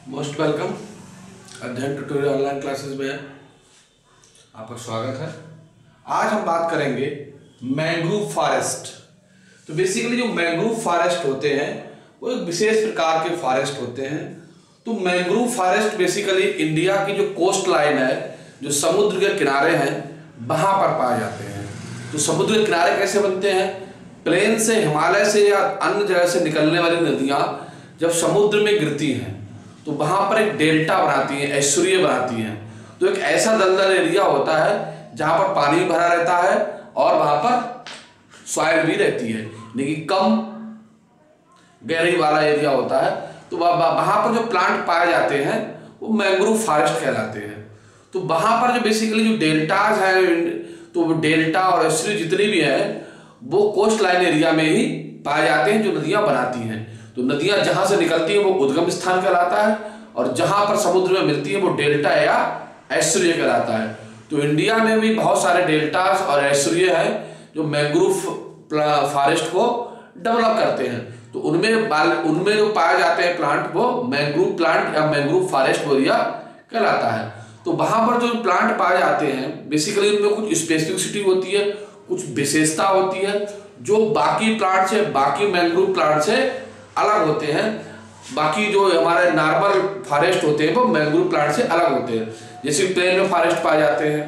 Most welcome. अध्ययन tutorial online classes में आपका स्वागत है। आज हम बात करेंगे मैंग्रोव फॉरेस्ट। तो बेसिकली जो मैंग्रोव फॉरेस्ट होते हैं वो एक विशेष प्रकार के फॉरेस्ट होते हैं। तो मैंग्रोव फॉरेस्ट बेसिकली इंडिया की जो कोस्ट लाइन है, जो समुद्र के किनारे हैं, वहां पर पाए जाते हैं। तो समुद्र के किनारे कैसे बनते हैं? प्लेन से, हिमालय से या अन्य जगह से निकलने वाली नदियां जब समुद्र में गिरती हैं तो वहां पर एक डेल्टा बनाती हैं, ऐश्वर्य बनाती हैं। तो एक ऐसा दलदल एरिया होता है जहां पर पानी भरा रहता है और वहां पर सॉइल भी रहती है, लेकिन कम गहराई वाला एरिया होता है। तो वहां पर जो प्लांट पाए जाते हैं वो मैंग्रोव फॉरेस्ट कहलाते हैं। तो वहां पर जो बेसिकली जो डेल्टाज है, तो डेल्टा और ऐश्वर्य जितनी भी है वो कोस्ट लाइन एरिया में ही पाए जाते हैं, जो नदियां बनाती हैं। तो नदियां जहां से निकलती हैं वो उद्गम स्थान कहलाता है, और जहां पर समुद्र में मिलती है वो डेल्टा या ऐश्वर्य कहलाता है। तो इंडिया में भी बहुत सारे डेल्टास और ऐश्वर्य हैं जो मैंग्रोव फॉरेस्ट को डेवलप करते हैं। तो उनमें जो पाए जाते हैं प्लांट वो मैंग्रोव प्लांट या मैंग्रोव फॉरेस्ट एरिया कहलाता है। तो वहां पर जो प्लांट पाए जाते हैं बेसिकली उनमें कुछ स्पेसिफिसिटी होती है, कुछ विशेषता होती है जो बाकी प्लांट से, बाकी मैंग्रोव प्लांट से अलग होते हैं। बाकी जो हमारे नॉर्मल फॉरेस्ट होते हैं वो मैंग्रोव प्लांट से अलग होते हैं। जैसे प्लेन में फॉरेस्ट पाए जाते हैं,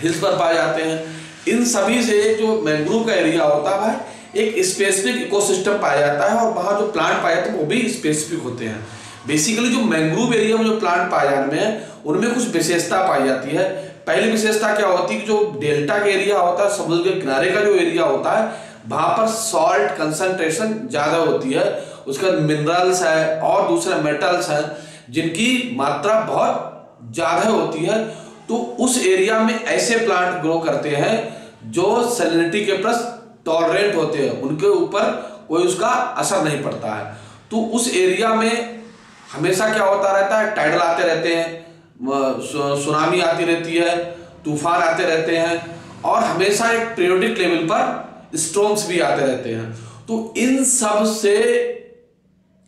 हिल्स पर पाए जाते हैं, इन सभी से जो मैंग्रोव का एरिया होता है एक स्पेसिफिक इकोसिस्टम पाया जाता है, और वहाँ जो प्लांट पाए जाते हैं वो भी स्पेसिफिक होते हैं। बेसिकली जो मैंग्रोव एरिया में जो प्लांट पाए जाने में उनमें कुछ विशेषता पाई जाती है। पहली विशेषता क्या होती है कि जो डेल्टा का एरिया होता है, समुद्र के किनारे का जो एरिया होता है, वहां पर सॉल्ट कंसंट्रेशन ज्यादा होती है। उसके बाद मिनरल्स है और दूसरे मेटल्स हैं जिनकी मात्रा बहुत ज्यादा होती है। तो उस एरिया में ऐसे प्लांट ग्रो करते हैं जो सैलिनिटी के प्लस टॉलरेंट होते हैं, उनके ऊपर कोई उसका असर नहीं पड़ता है। तो उस एरिया में हमेशा क्या होता रहता है, टाइडल आते रहते हैं, सुनामी आती रहती है, तूफान आते रहते हैं, और हमेशा एक पीरियोडिक लेवल पर स्टॉर्म्स भी आते रहते हैं। तो इन सब से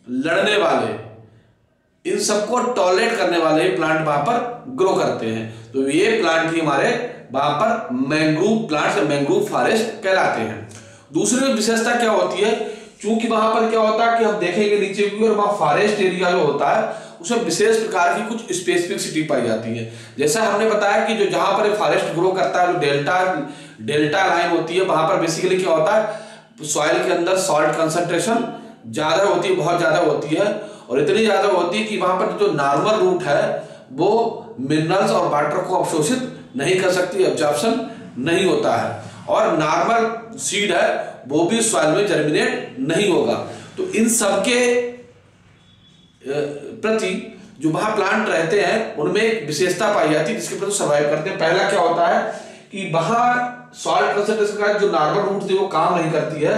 लड़ने वाले, इन सबको टॉलरेट करने वाले प्लांट वहां पर ग्रो करते हैं। तो ये प्लांट ही हमारे वहां पर मैंग्रोव प्लांट्स, मैंग्रोव फॉरेस्ट कहलाते हैं। दूसरी विशेषता क्या होती है, चूंकि वहां पर क्या होता है कि हम देखेंगे नीचे की, और वहां फॉरेस्ट एरिया जो होता है उसमें विशेष प्रकार की कुछ स्पेसिफिसिटी पाई जाती है। जैसा हमने बताया कि जो जहां पर फॉरेस्ट ग्रो करता है, जो डेल्टा लाइन होती है, वहां पर बेसिकली क्या होता है, सॉइल के अंदर सॉल्ट कंसंट्रेशन ज्यादा होती है, बहुत ज्यादा होती है, और इतनी ज्यादा होती है कि वहां पर जो नॉर्मल रूट है वो मिनरल्स और वाटर को अवशोषित नहीं कर सकती, एब्जॉर्प्शन नहीं होता है, और नॉर्मल सीड है वो भी सॉइल में जर्मिनेट नहीं होगा। तो इन सबके प्रति जो वहां प्लांट रहते हैं उनमें एक विशेषता पाई जाती है जिसके प्रति सर्वाइव करते हैं। पहला क्या होता है कि वहां सॉल्ट कंसंट्रेशन का जो नॉर्मल रूट थी वो काम नहीं करती है,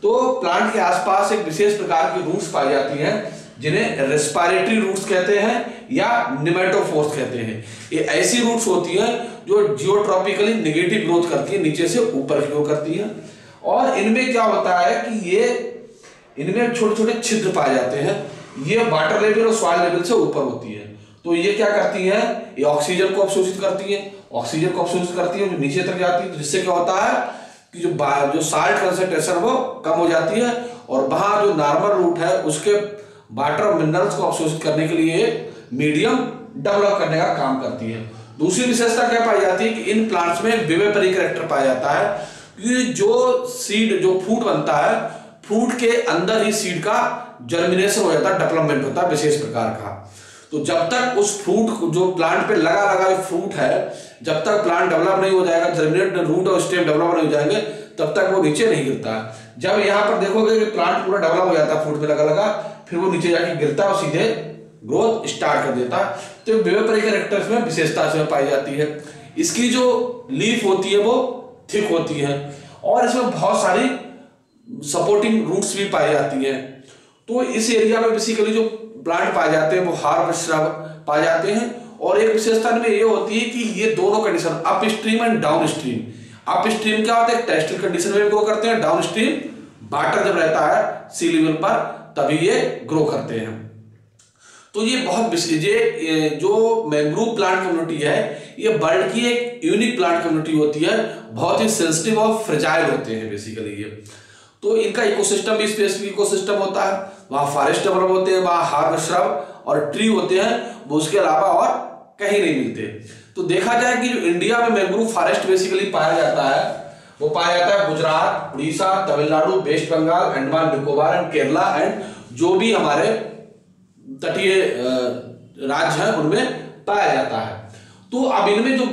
तो प्लांट के आसपास एक विशेष प्रकार की रूट्स पाई जाती हैं जिन्हें रेस्पिरेटरी रूट्स कहते हैं या निमेटोफोर्स कहते हैं। ये ऐसी रूट्स होती हैं जो जियोट्रॉपिकली नेगेटिव ग्रोथ करती है, नीचे से ऊपर ग्रो करती है, और इनमें क्या होता है कि ये इनमें छोटे छोटे छिद्र पाए जाते हैं। ये वाटर लेवल और सॉइल लेवल से ऊपर होती है। तो ये क्या करती है, ये ऑक्सीजन को अवशोषित करती है, ऑक्सीजन को अवशोषित करती है जो नीचे तक जाती है, तो जिससे क्या होता है कि जो साल्ट कंसंट्रेशन वो कम हो जाती है, और वहां जो नॉर्मल रूट है उसके वाटर और मिनरल्स को अवशोषित करने के लिए मीडियम डेवलप करने का काम करती है। दूसरी विशेषता क्या पाई जाती है कि इन प्लांट्स में विवेपरी कैरेक्टर पाया जाता है, कि जो सीड, जो फ्रूट बनता है, फ्रूट के अंदर ही सीड का जर्मिनेशन हो जाता है, डेवलपमेंट होता है विशेष प्रकार का। तो जब तक उस फ्रूट, जो प्लांट पे लगा फ्रूट है, जब तक प्लांट डेवलप नहीं हो जाएगा, जर्मिनेट रूट और स्टेम डेवलप नहीं हो जाएंगे, तब तक वो नीचे नहीं गिरता है। जब यहाँ पर देखोगे कि प्लांट पूरा डेवलप हो जाता है फ्रूट पे लगा, फिर वो नीचे जाके गिरता है और सीधे ग्रोथ स्टार्ट कर देता है। तो विवेपरी कैरेक्टर्स में विशेषता से पाई जाती है। इसकी जो लीफ होती है वो थिक होती है, और इसमें बहुत सारी सपोर्टिंग रूट्स भी पाई जाती है। तो इस एरिया में बेसिकली जो प्लांट पाए जाते हैं वो हार्ब श्रब पाए जाते हैं, और एक विशेषता में ये होती है कि ये दोनों condition, up stream and down stream. Up stream क्या होता है, टेरेस्ट्रियल कंडीशन में ग्रो करते हैं, डाउन स्ट्रीम वाटर जब रहता है सी लेवल पर तभी ये ग्रो करते हैं। तो ये बहुत ये जो मैंग्रोव प्लांट कम्युनिटी है ये वर्ल्ड की एक यूनिक प्लांट कम्युनिटी होती है, बहुत ही सेंसिटिव और फ्रेजाइल होते हैं बेसिकली ये। तो इनका इकोसिस्टम भी स्पेसिफिक इकोसिस्टम होता है, वहाँ फॉरेस्ट डेवलप होते हैं, वहाँ हार्ब श्रब और ट्री होते हैं, वो उसके अलावा और कहीं नहीं मिलते। तो देखा जाए कि जो इंडिया में मैंग्रोव फॉरेस्ट बेसिकली पाया जाता है वो पाया जाता है Gujarat, Orissa, Tamil Nadu, West Bengal, Andaman Nicobar and Kerala and जो भी हमारे तटीय राज्य हैं उनमें पाया जाता है। तो अब इनमें जो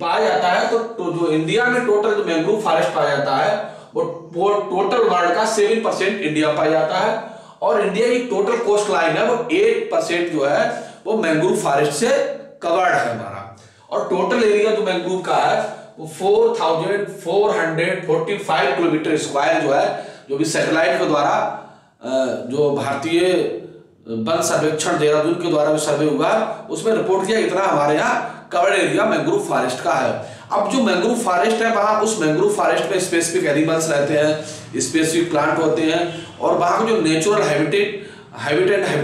पाया जाता है तो जो इंडिया में टोटल जो मैंग्रोव फॉरेस्ट पाया जाता है वो टोटल वर्ल्ड का 7% इंडिया पाया जाता है, और इंडिया की टोटल कोस्ट लाइन है वो 8% जो है वो मैंग्रोव फॉरेस्ट से कवर्ड है हमारा। और टोटल एरिया जो मैंग्रोव का है वो 4445 किलोमीटर स्क्वायर जो है, जो भी सैटेलाइट के द्वारा जो भारतीय वन सर्वेक्षण देहरादून के द्वारा जो सर्वे हुआ उसमें रिपोर्ट किया इतना हमारे यहाँ कवर्ड एरिया मैंग्रोव फॉरेस्ट का है। अब जो मैंग्रोव फॉरेस्ट है वहां उस मैंग्रोव फॉरेस्ट में स्पेसिफिक एनिमल्स रहते हैं, स्पेसिफिक प्लांट होते हैं, और वहां का जो नेचुरल हैबिटेट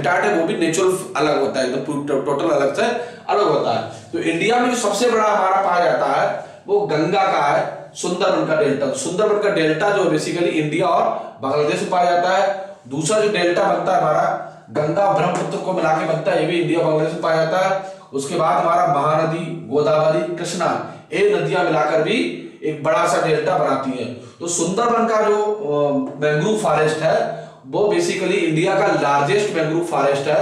है वो भी नेचुरल अलग होता है, एकदम टोटल अलग से अलग होता है। तो इंडिया में जो सबसे बड़ा हमारा पाया जाता है वो गंगा का है, सुंदरबन का डेल्टा। सुंदरबन का डेल्टा जो बेसिकली इंडिया और बांग्लादेश में पाया जाता है। दूसरा जो डेल्टा बनता है हमारा गंगा ब्रह्मपुत्र को मिला के बनता है, ये भी इंडिया बांग्लादेश में पाया जाता है। उसके बाद हमारा महानदी, गोदावरी, कृष्णा, ये नदियां मिलाकर भी एक बड़ा सा डेल्टा बनाती है। तो सुंदरबन का जो मैंग्रोव फॉरेस्ट है वो बेसिकली इंडिया का लार्जेस्ट मैंग्रोव फॉरेस्ट है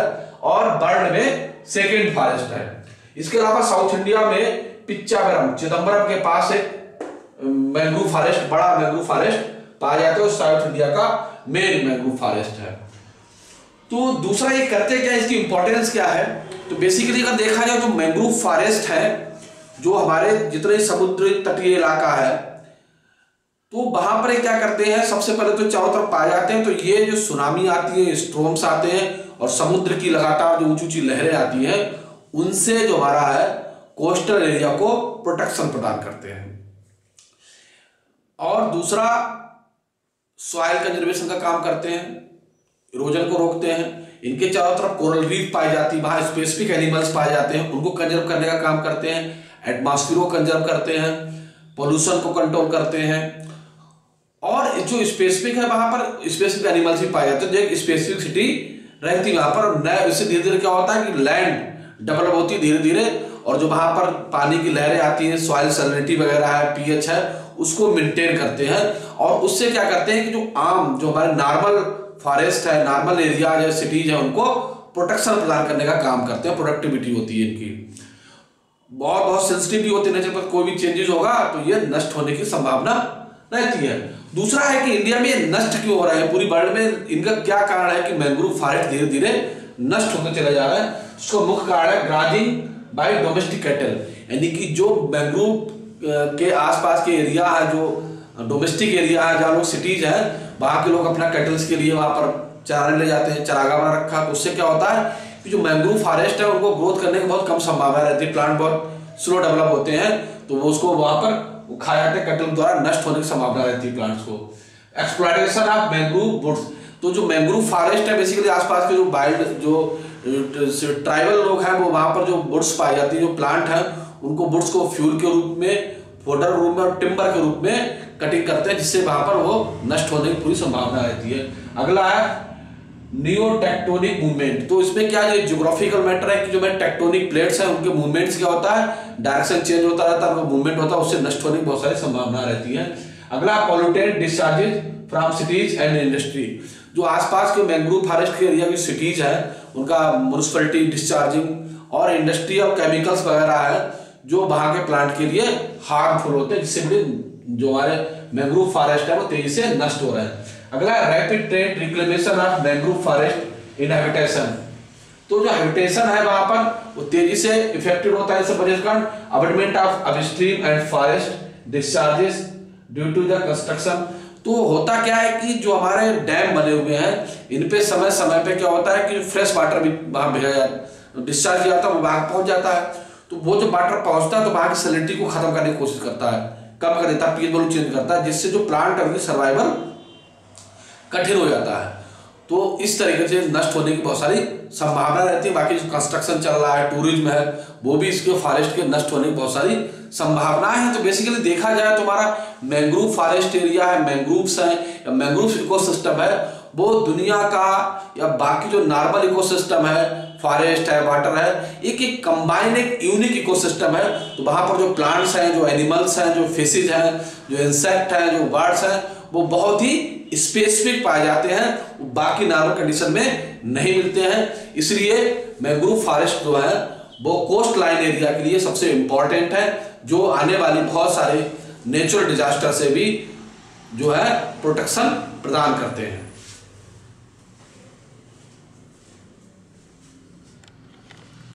और वर्ल्ड में सेकेंड फॉरेस्ट है। इसके अलावा साउथ इंडिया में पिच्चावरम, चिदम्बरम के पास एक मैंग्रोव फॉरेस्ट, बड़ा मैंग्रोव फॉरेस्ट पाया जाता है, साउथ इंडिया का मेन मैंग्रोव फॉरेस्ट है। तो दूसरा ये करते क्या, इसकी इंपॉर्टेंस क्या है, तो बेसिकली अगर देखा जाए तो मैंग्रोव फॉरेस्ट है जो हमारे जितने समुद्री तटीय इलाका है तो वहां पर क्या करते हैं, सबसे पहले तो चारों तरफ पाए जाते हैं। तो ये जो सुनामी आती है, स्ट्रोम्स आते हैं और समुद्र की लगातार जो ऊंची ऊंची लहरें आती हैं उनसे जो हमारा है कोस्टल एरिया को प्रोटेक्शन प्रदान करते हैं। और दूसरा सॉइल कंजर्वेशन का काम करते हैं, इरोजन को रोकते हैं। इनके चारों तरफ कोरल रीफ पाई जाती है, वहां स्पेसिफिक एनिमल्स पाए जाते हैं, उनको कंजर्व करने का काम करते हैं। एटमॉस्फेयर को कंजर्व करते हैं, पोल्यूशन को कंट्रोल करते हैं। और जो स्पेसिफिक है वहां पर स्पेसिफिक एनिमल्स भी पाए जाते हैं, जो एक स्पेसिफिक सिटी रहती है वहां पर। नए इससे धीरे धीरे क्या होता है कि लैंड डेवलप होती है धीरे धीरे, और जो वहां पर पानी की लहरें आती हैं, सॉइल सैलिनिटी वगैरह है, पीएच है, उसको मेंटेन करते हैं। और उससे क्या करते हैं कि जो हमारे नॉर्मल फॉरेस्ट है, नॉर्मल एरिया है, सिटीज है, उनको प्रोटेक्शन प्रदान करने का काम करते हैं। प्रोडक्टिविटी होती है इनकी, बहुत सेंसिटिव भी होती है, नेचर पर कोई भी चेंजेस होगा तो ये नष्ट होने की संभावना रहती है। दूसरा है कि इंडिया में ये नष्ट क्यों हो रहा है, पूरी वर्ल्ड में इनका क्या कारण है कि मैंग्रोव फॉरेस्ट धीरे धीरे नष्ट होते चला जा रहा है। उसका मुख्य कारण है ग्राजिंग बाय डोमेस्टिक कैटल, यानी कि जो मैंग्रोव के आसपास के एरिया है, जो डोमेस्टिक एरिया है, जहाँ लोग सिटीज है, वहां के लोग अपना कैटल्स के लिए वहां पर चराने ले जाते हैं, चरागाह बना रखा। तो उससे क्या होता है कि जो मैंग्रोव फॉरेस्ट है उनको ग्रोथ करने की बहुत कम संभावना रहती है, प्लांट बहुत स्लो डेवलप होते हैं, तो वो उसको वहां पर खाया जाते हैं, कैटल द्वारा नष्ट होने की संभावना रहती है प्लांट्स को। एक्सप्लॉयटेशन ऑफ मैंग्रोव वुड्स, तो जो मैंग्रोव फॉरेस्ट है बेसिकली आसपास के जो वाइल्ड जो ट्राइबल लोग हैं वो वहां पर जो वुड्स पाई जाती है, जो प्लांट है, उनको वुड्स को फ्यूल के रूप में, फोडर रूप में और टिम्बर के रूप में कटिंग करते हैं, जिससे वहां पर वो नष्ट होने की पूरी संभावना रहती है। अगला है नियोटेक्टोनिक मूवमेंट, तो इसमें क्या ये ज्योग्राफिकल मैटर है कि जो टेक्टोनिक प्लेट्स हैं उनके मूवमेंट्स क्या होता है, डायरेक्शन चेंज होता रहता है, उनका मूवमेंट होता है, उससे नष्ट होने की बहुत सारी संभावना रहती है। अगला pollutant discharges from cities and industry, जो आसपास के मैंग्रोव फॉरेस्ट के एरिया की सिटीज है उनका म्युनिसिपैलिटी डिस्चार्जिंग और इंडस्ट्री और केमिकल्स वगैरह है जो वहां के प्लांट के लिए हार्मफुल होते हैं, जिससे जो हमारे मैंग्रोव फॉरेस्ट है वो तेजी से नष्ट हो रहे हैं। अगला rapid trade reclamation of mangrove forest in habitation, तो जो हैबिटेशन है वहां पर वो तेजी से इफेक्टेड होता है, इससे वजह कारण abandonment of upstream and forest discharges due to the construction. तो होता क्या है कि जो हमारे डैम बने हुए हैं इन पे समय समय पे क्या होता है कि फ्रेश वाटर भी वहां भेजा जाता, डिस्चार्ज किया जाता है, वो वहां पहुंच जाता है। तो वो जो वाटर पहुंचता है तो वहां की सैलिनिटी को खत्म करने की कोशिश करता है, कम कर देता है, पीएच वैल्यू चेंज करता है, जिससे जो प्लांट है उनकी सर्वाइवल कठिन हो जाता है। तो इस तरीके से नष्ट होने की बहुत सारी संभावना रहती है। बाकी जो कंस्ट्रक्शन चल रहा है, टूरिज्म है, वो भी इसके फॉरेस्ट के नष्ट होने की बहुत सारी संभावनाएं हैं। तो बेसिकली देखा जाए तो हमारा मैंग्रोव फॉरेस्ट एरिया है, मैंग्रोव्स है या मैंग्रोव इकोसिस्टम है, वो दुनिया का या बाकी जो नॉर्मल इकोसिस्टम है, फॉरेस्ट है, वाटर है, एक कंबाइंड एक यूनिक इकोसिस्टम है। तो वहां पर जो प्लांट्स हैं, जो एनिमल्स हैं, जो फिशेज हैं, जो इंसेक्ट हैं, जो बर्ड्स हैं, वो बहुत ही स्पेसिफिक पाए जाते हैं, बाकी नॉर्मल कंडीशन में नहीं मिलते हैं। इसलिए मैंग्रोव फॉरेस्ट जो है वो कोस्ट लाइन एरिया के लिए सबसे इंपॉर्टेंट है, जो आने वाली बहुत सारे नेचुरल डिजास्टर से भी जो है प्रोटेक्शन प्रदान करते हैं।